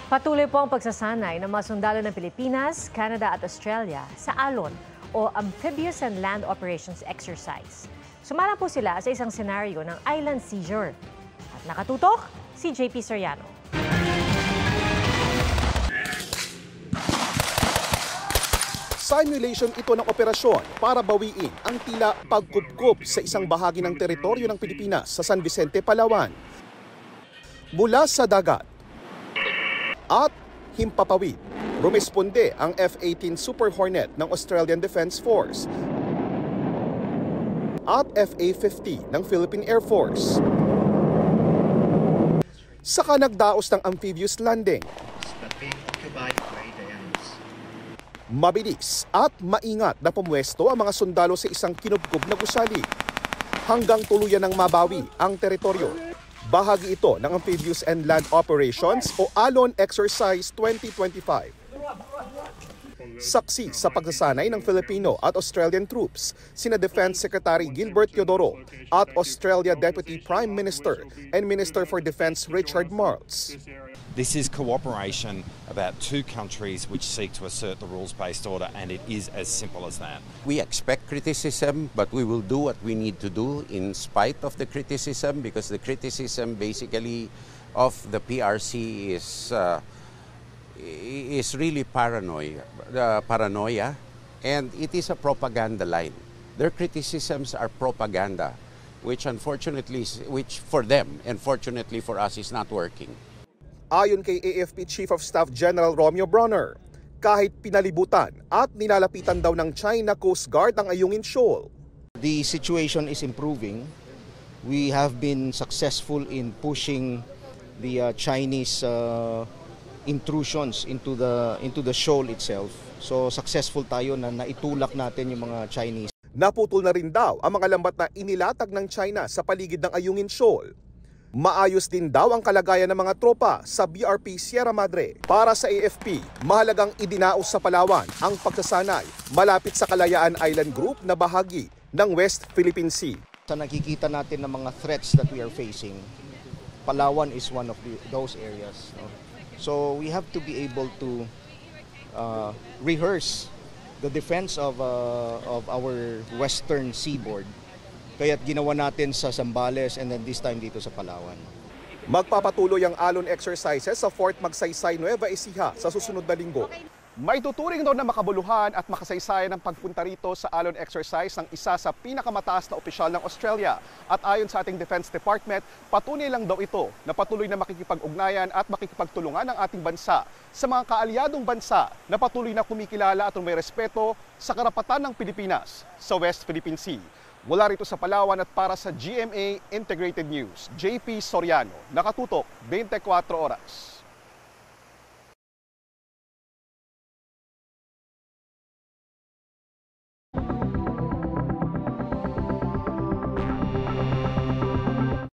Patuloy po ang pagsasanay ng mga sundalo ng Pilipinas, Canada at Australia sa ALON o Amphibious and Land Operations Exercise. Sumala po sila sa isang senaryo ng island seizure. At nakatutok, si JP Soriano. Simulation ito ng operasyon para bawiin ang tila pagkupkup sa isang bahagi ng teritoryo ng Pilipinas sa San Vicente, Palawan. Mula sa dagat at himpapawid, rumesponde ang F-18 Super Hornet ng Australian Defence Force at FA-50 ng Philippine Air Force. Saka nagdaos ng amphibious landing. Mabilis at maingat na pumwesto ang mga sundalo sa isang kinubkob na gusali hanggang tuluyan ng mabawi ang teritoryo. Bahagi ito ng Amphibious and Land Operations o ALON Exercise 2025. Saksi sa pagsasanay ng Filipino at Australian troops, sina Defense Secretary Gilbert Teodoro at Australia Deputy Prime Minister and Minister for Defense Richard Marles. This is cooperation about two countries which seek to assert the rules-based order, and it is as simple as that. We expect criticism, but we will do what we need to do in spite of the criticism, because the criticism basically of the PRC is really paranoia, and it is a propaganda line. Their criticisms are propaganda, which for them and fortunately for us is not working. Ayon kay AFP Chief of Staff General Romeo Bronner, kahit pinalibutan at nilalapitan daw ng China Coast Guard ang Ayungin Shoal, the situation is improving. We have been successful in pushing the Chinese intrusions into the shoal itself. So successful tayo na naitulak natin yung mga Chinese. Naputol na rin daw ang mga lambat na inilatag ng China sa paligid ng Ayungin Shoal. Maayos din daw ang kalagayan ng mga tropa sa BRP Sierra Madre. Para sa AFP, mahalagang idinaos sa Palawan ang pagsasanay malapit sa Kalayaan Island Group na bahagi ng West Philippine Sea. Sa nakikita natin ng mga threats that we are facing, Palawan is one of those areas. No? So we have to be able to rehearse the defense of our western seaboard. Kaya't ginawa natin sa Zambales and then this time dito sa Palawan. Magpapatuloy ang ALON exercises sa Fort Magsaysay, Nueva Ecija sa susunod na linggo. May tuturing daw na makabuluhan at makasaysayan ng pagpunta rito sa ALON exercise ng isa sa pinakamataas na opisyal ng Australia. At ayon sa ating Defense Department, patunay lang daw ito na patuloy na makikipag-ugnayan at makikipagtulungan ng ating bansa sa mga kaalyadong bansa na patuloy na kumikilala at may respeto sa karapatan ng Pilipinas sa West Philippine Sea. Mula rito sa Palawan at para sa GMA Integrated News, JP Soriano, nakatutok 24 oras.